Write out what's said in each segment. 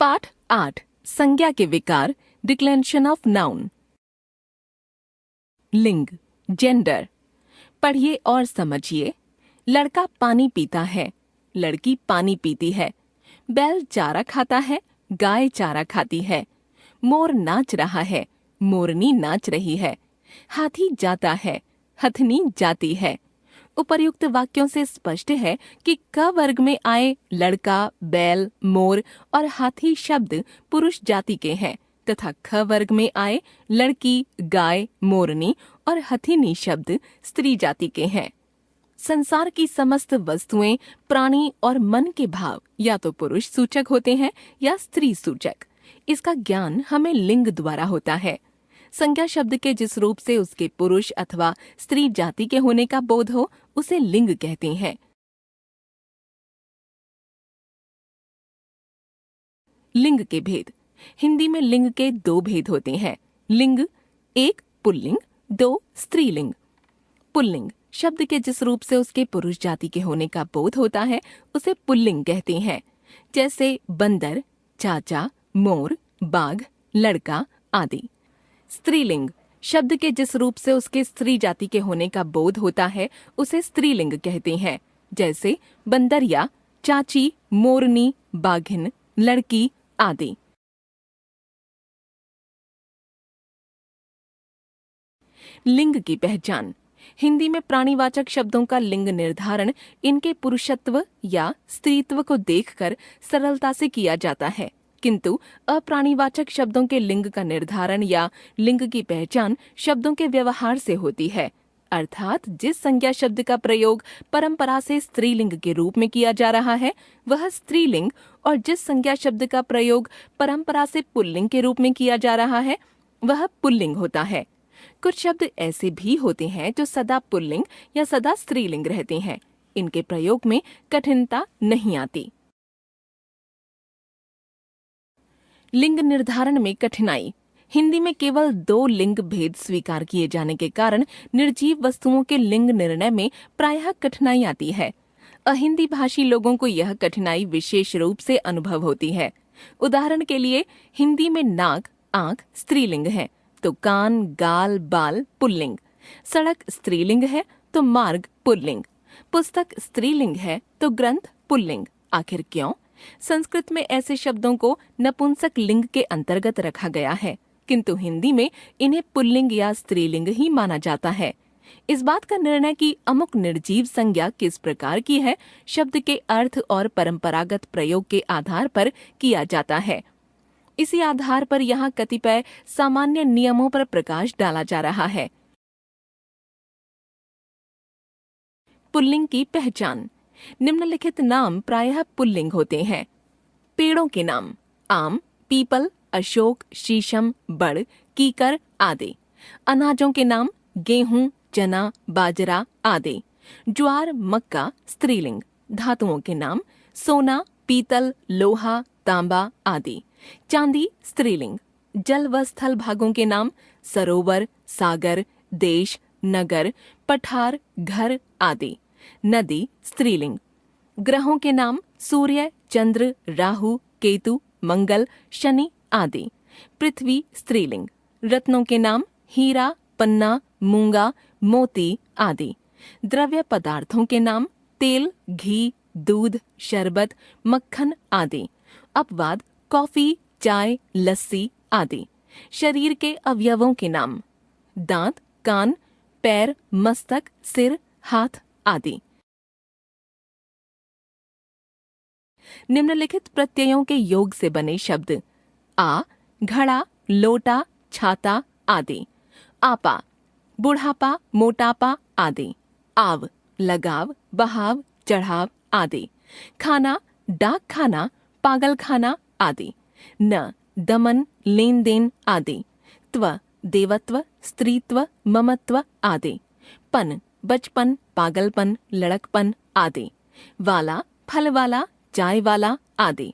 पाठ 8 संज्ञा के विकार डिक्लेंशन ऑफ नाउन। लिंग जेंडर। पढ़िए और समझिए। लड़का पानी पीता है, लड़की पानी पीती है। बैल चारा खाता है, गाय चारा खाती है। मोर नाच रहा है, मोरनी नाच रही है। हाथी जाता है, हथनी जाती है। उपर्युक्त वाक्यों से स्पष्ट है कि क वर्ग में आए लड़का, बैल, मोर और हाथी शब्द पुरुष जाति के हैं तथा ख वर्ग में आए लड़की, गाय, मोरनी और हथिनी शब्द स्त्री जाति के हैं। संसार की समस्त वस्तुएं, प्राणी और मन के भाव या तो पुरुष सूचक होते हैं या स्त्री सूचक। इसका ज्ञान हमें लिंग द्वारा होता है। संज्ञा शब्द के जिस रूप से उसके पुरुष अथवा स्त्री जाति के होने का बोध हो उसे लिंग कहते हैं। लिंग के भेद। हिंदी में लिंग के दो भेद होते हैं। लिंग एक पुल्लिंग, दो स्त्रीलिंग। पुल्लिंग शब्द के जिस रूप से उसके पुरुष जाति के होने का बोध होता है उसे पुल्लिंग कहते हैं। जैसे बंदर, चाचा, मोर, बाघ, लड़का आदि। स्त्रीलिंग शब्द के जिस रूप से उसके स्त्री जाति के होने का बोध होता है उसे स्त्रीलिंग कहते हैं। जैसे बंदरिया, चाची, मोरनी, बाघिन, लड़की आदि। लिंग की पहचान। हिंदी में प्राणीवाचक शब्दों का लिंग निर्धारण इनके पुरुषत्व या स्त्रीत्व को देखकर सरलता से किया जाता है, किंतु अप्राणीवाचक शब्दों के लिंग का निर्धारण या लिंग की पहचान शब्दों के व्यवहार से होती है। अर्थात जिस संज्ञा शब्द का प्रयोग परंपरा से स्त्रीलिंग के रूप में किया जा रहा है वह स्त्रीलिंग, और जिस संज्ञा शब्द का प्रयोग परंपरा से पुल्लिंग के रूप में किया जा रहा है वह पुल्लिंग होता है। कुछ शब्द ऐसे भी होते हैं जो सदा पुल्लिंग या सदा स्त्रीलिंग रहते हैं। इनके प्रयोग में कठिनता नहीं आती। लिंग निर्धारण में कठिनाई। हिंदी में केवल दो लिंग भेद स्वीकार किए जाने के कारण निर्जीव वस्तुओं के लिंग निर्णय में प्रायः कठिनाई आती है। अहिंदी भाषी लोगों को यह कठिनाई विशेष रूप से अनुभव होती है। उदाहरण के लिए हिंदी में नाक, आंख स्त्रीलिंग है तो कान, गाल, बाल पुल्लिंग। सड़क स्त्रीलिंग है तो मार्ग पुल्लिंग। पुस्तक स्त्रीलिंग है तो ग्रंथ पुल्लिंग। आखिर क्यों? संस्कृत में ऐसे शब्दों को नपुंसक लिंग के अंतर्गत रखा गया है, किंतु हिंदी में इन्हें पुल्लिंग या स्त्रीलिंग ही माना जाता है। इस बात का निर्णय कि अमुक निर्जीव संज्ञा किस प्रकार की है शब्द के अर्थ और परंपरागत प्रयोग के आधार पर किया जाता है। इसी आधार पर यहाँ कतिपय सामान्य नियमों पर प्रकाश डाला जा रहा है। पुल्लिंग की पहचान। निम्नलिखित नाम प्रायः पुल्लिंग होते हैं। पेड़ों के नाम आम, पीपल, अशोक, शीशम, बड़, कीकर आदि। अनाजों के नाम गेहूं, चना, बाजरा आदि। ज्वार, मक्का स्त्रीलिंग। धातुओं के नाम सोना, पीतल, लोहा, तांबा आदि। चांदी स्त्रीलिंग। जल व स्थल भागों के नाम सरोवर, सागर, देश, नगर, पठार, घर आदि। नदी स्त्रीलिंग। ग्रहों के नाम सूर्य, चंद्र, राहु, केतु, मंगल, शनि आदि। पृथ्वी स्त्रीलिंग। रत्नों के नाम हीरा, पन्ना, मूंगा, मोती आदि। द्रव्य पदार्थों के नाम तेल, घी, दूध, शरबत, मक्खन आदि। अपवाद कॉफी, चाय, लस्सी आदि। शरीर के अवयवों के नाम दांत, कान, पैर, मस्तक, सिर, हाथ आदि। निम्नलिखित प्रत्ययों के योग से बने शब्द आ, घड़ा, लोटा, छाता आदि। आपा बुढ़ापा, मोटापा आदि। आव लगाव, बहाव, चढ़ाव आदि। खाना डाक खाना, पागल खाना आदि। न दमन, लेन देन आदि। त्व देवत्व, स्त्रीत्व, ममत्व आदि। पन बचपन, पागलपन, लड़कपन आदि। वाला फल वाला, चाय वाला आदि।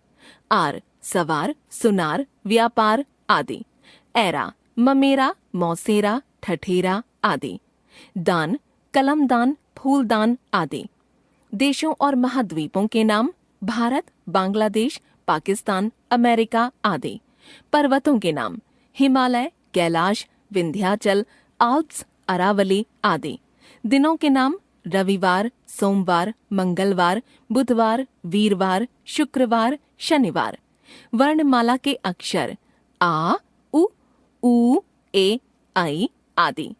आर सवार, सुनार, व्यापार आदि। ऐरा ममेरा, मौसेरा, ठठेरा आदि। दान कलमदान, फूलदान आदि। देशों और महाद्वीपों के नाम भारत, बांग्लादेश, पाकिस्तान, अमेरिका आदि। पर्वतों के नाम हिमालय, कैलाश, विंध्याचल, आल्प्स, अरावली आदि। दिनों के नाम रविवार, सोमवार, मंगलवार, बुधवार, वीरवार, शुक्रवार, शनिवार। वर्णमाला के अक्षर आ, उ, ऊ, ए, ऐ आदि।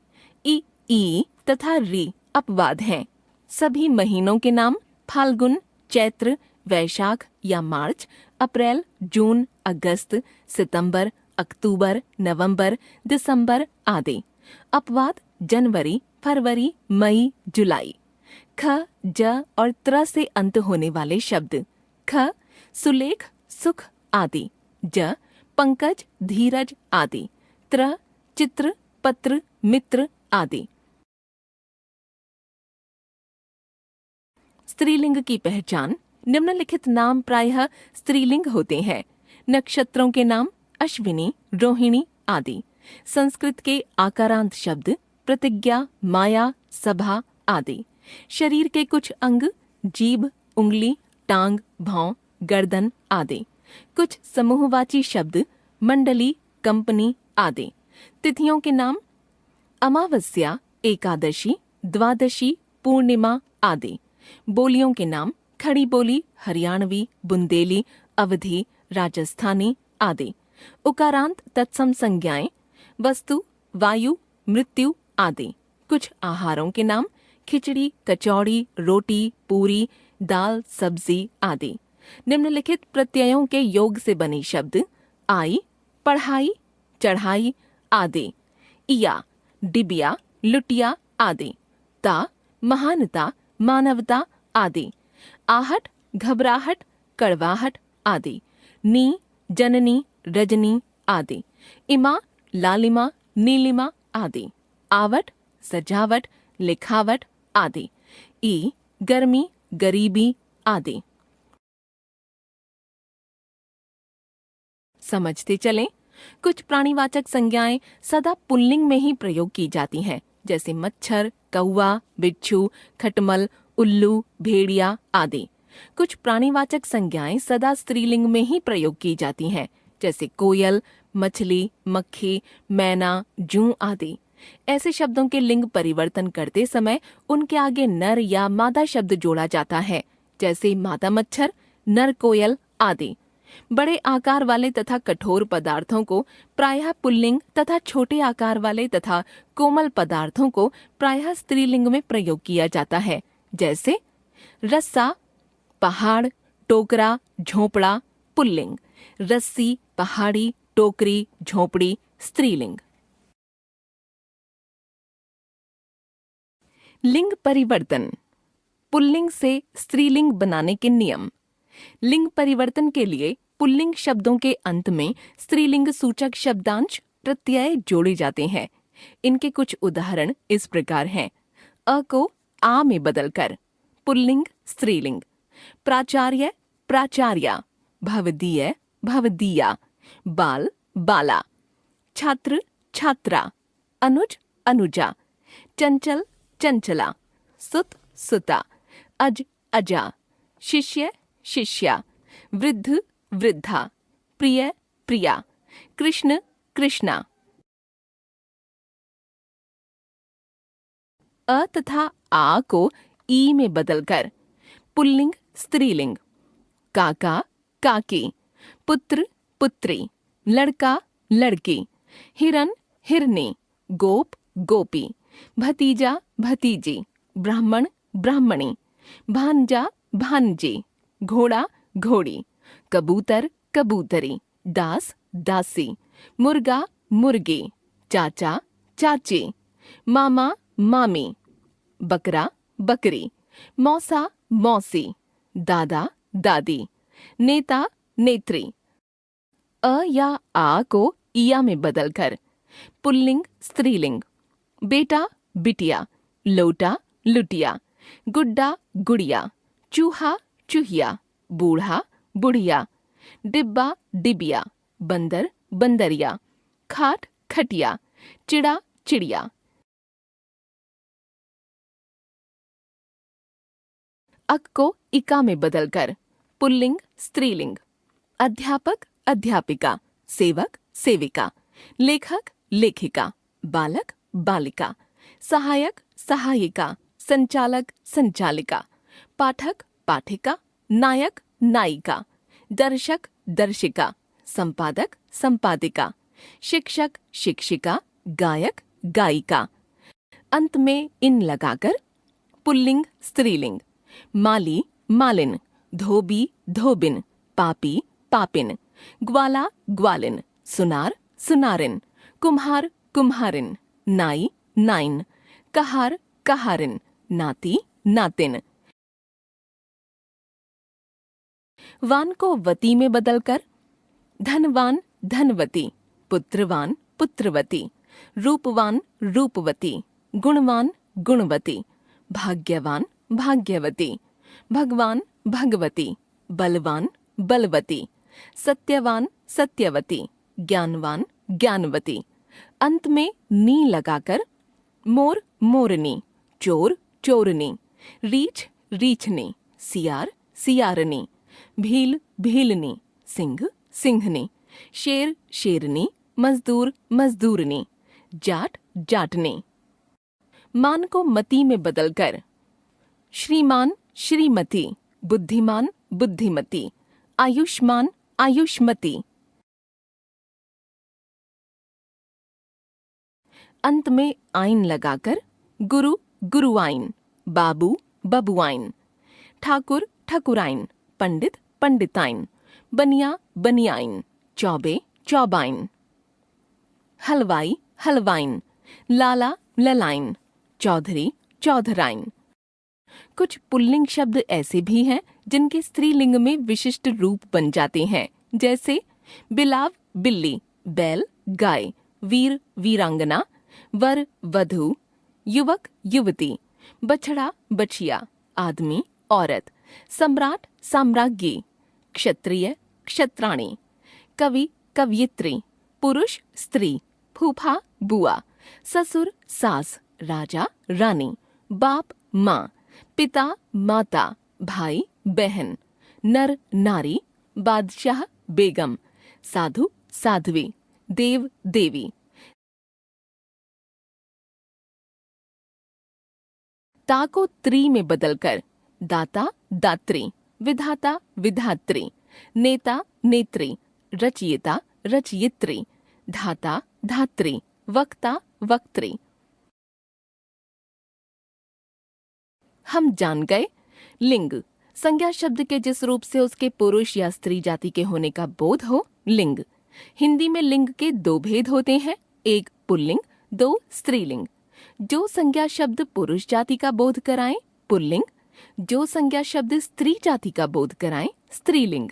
ई तथा री अपवाद हैं। सभी महीनों के नाम फाल्गुन, चैत्र, वैशाख या मार्च, अप्रैल, जून, अगस्त, सितंबर, अक्टूबर, नवंबर, दिसंबर आदि। अपवाद जनवरी, फरवरी, मई, जुलाई। ख, ज और त्र से अंत होने वाले शब्द ख सुलेख, सुख आदि। ज पंकज, धीरज आदि। त्र चित्र, पत्र, मित्र आदि। स्त्रीलिंग की पहचान निम्नलिखित नाम प्रायः स्त्रीलिंग होते हैं। नक्षत्रों के नाम अश्विनी, रोहिणी आदि। संस्कृत के आकारांत शब्द प्रतिज्ञा, माया, सभा आदि। शरीर के कुछ अंग जीभ, उंगली, टांग, भौं, गर्दन आदि। कुछ समूहवाची शब्द मंडली, कंपनी आदि। तिथियों के नाम अमावस्या, एकादशी, द्वादशी, पूर्णिमा आदि। बोलियों के नाम खड़ी बोली, हरियाणवी, बुंदेली, अवधी, राजस्थानी आदि। उकारांत तत्सम संज्ञाएं वस्तु, वायु, मृत्यु आदि। कुछ आहारों के नाम खिचड़ी, कचौड़ी, रोटी, पूरी, दाल, सब्जी आदि। निम्नलिखित प्रत्ययों के योग से बने शब्द आई, पढ़ाई, चढ़ाई आदि। इया, डिबिया, लुटिया आदि। ता, महानता, मानवता आदि। आहट, घबराहट, कड़वाहट आदि। नी, जननी, रजनी आदि। इमा, लालिमा, नीलिमा आदि। आवट, सजावट, लिखावट आदि। ई, गर्मी, गरीबी आदि। समझते चलें, कुछ प्राणीवाचक संज्ञाएं सदा पुल्लिंग में ही प्रयोग की जाती हैं, जैसे मच्छर, कौवा, बिच्छू, खटमल, उल्लू, भेड़िया आदि। कुछ प्राणीवाचक संज्ञाएं सदा स्त्रीलिंग में ही प्रयोग की जाती हैं, जैसे कोयल, मछली, मक्खी, मैना, जूं आदि। ऐसे शब्दों के लिंग परिवर्तन करते समय उनके आगे नर या मादा शब्द जोड़ा जाता है, जैसे मादा मच्छर, नर कोयल आदि। बड़े आकार वाले तथा कठोर पदार्थों को प्रायः पुल्लिंग तथा छोटे आकार वाले तथा कोमल पदार्थों को प्रायः स्त्रीलिंग में प्रयोग किया जाता है, जैसे रस्सा, पहाड़, टोकरा, झोपड़ा पुल्लिंग। रस्सी, पहाड़ी, टोकरी, झोपड़ी स्त्रीलिंग। लिंग परिवर्तन, पुल्लिंग से स्त्रीलिंग बनाने के नियम। लिंग परिवर्तन के लिए पुल्लिंग शब्दों के अंत में स्त्रीलिंग सूचक शब्दांश प्रत्यय जोड़े जाते हैं। इनके कुछ उदाहरण इस प्रकार हैं। अ को आ में बदलकर पुल्लिंग स्त्रीलिंग। प्राचार्य, प्राचार्या। भवदीय, भवदीया। बाल, बाला। छात्र, छात्रा। अनुज, अनुजा। चंचल, चंचला। सुत, सुता। अज, अजा। शिष्य, शिष्या। वृद्ध, वृद्धा। प्रिय, प्रिया। कृष्ण, कृष्णा। अ तथा आ को ई में बदलकर पुल्लिंग स्त्रीलिंग। काका, काकी। पुत्र, पुत्री। लड़का, लड़की। हिरन, हिरनी। गोप, गोपी। भतीजा, भतीजी। ब्राह्मण, ब्राह्मणी। भांजा, भांजी। घोड़ा, घोड़ी। कबूतर, कबूतरी। दास, दासी। मुर्गा, मुर्गी। चाचा, चाची। मामा, मामी। बकरा, बकरी। मौसा, मौसी। दादा, दादी। नेता, नेत्री। अ या आ को इया में बदलकर पुल्लिंग स्त्रीलिंग। बेटा, बिटिया। लोटा, लुटिया। गुड्डा, गुड़िया। चूहा, चूहिया। बूढ़ा, बुढ़िया। डिब्बा, डिबिया। बंदर, बंदरिया। खाट, खटिया। चिड़ा, चिड़िया। अक को इका में बदलकर पुल्लिंग स्त्रीलिंग। अध्यापक अध्यापिका, सेवक सेविका, लेखक लेखिका, बालक बालिका, सहायक सहायिका, संचालक संचालिका, पाठक पाठिका, नायक नायिका, दर्शक दर्शिका, संपादक संपादिका, शिक्षक शिक्षिका, गायक गायिका। अंत में इन लगाकर पुल्लिंग स्त्रीलिंग, माली मालिन, धोबी धोबिन, पापी पापिन, ग्वाला ग्वालिन, सुनार सुनारिन, कुम्हार कुम्हारिन, नाई नाइन, कहार कहारिन, नाती नातिन। वान को वती में बदलकर धनवान धनवती, पुत्रवान पुत्रवती, रूपवान रूपवती, गुणवान गुणवती, भाग्यवान भाग्यवती, भगवान भगवती, बलवान बलवती, सत्यवान सत्यवती, ज्ञानवान ज्ञानवती। अंत में नी लगाकर मोर मोरनी, चोर चोरनी, रीछ रीछनी, सियार सियारनी, भील भीलनी, सिंह सिंहनी, शेर शेरनी, मजदूर मजदूरनी, जाट जाटनी। मान को मती में बदलकर श्रीमान श्रीमती, बुद्धिमान बुद्धिमती, आयुष्मान आयुष्मती। अंत में आइन लगाकर गुरु गुरुआइन, बाबू बबुआइन, ठाकुर ठकुराइन, पंडित पंडिताइन, बनिया बनियाइन, चौबे चौबाइन, हलवाई हलवाइन, लाला ललाइन, चौधरी चौधराइन। कुछ पुल्लिंग शब्द ऐसे भी हैं जिनके स्त्रीलिंग में विशिष्ट रूप बन जाते हैं, जैसे बिलाव बिल्ली, बैल गाय, वीर वीरांगना, वर वधू, युवक युवती, बछड़ा बछिया, आदमी औरत, सम्राट साम्राज्ञी, क्षत्रिय क्षत्राणी, कवि कवयित्री, पुरुष स्त्री, फूफा बुआ, ससुर सास, राजा रानी, बाप माँ, पिता माता, भाई बहन, नर नारी, बादशाह बेगम, साधु साध्वी, देव देवी। ता को त्री में बदलकर दाता दात्री, विधाता विधात्री, नेता नेत्री, रचयिता रचयित्री, धाता धात्री, वक्ता वक्त्री। हम जान गए लिंग, संज्ञा शब्द के जिस रूप से उसके पुरुष या स्त्री जाति के होने का बोध हो, लिंग। हिंदी में लिंग के दो भेद होते हैं, एक पुल्लिंग, दो स्त्रीलिंग। जो संज्ञा शब्द पुरुष जाति का बोध कराएं, पुल्लिंग। जो संज्ञा शब्द स्त्री जाति का बोध कराएं, स्त्रीलिंग।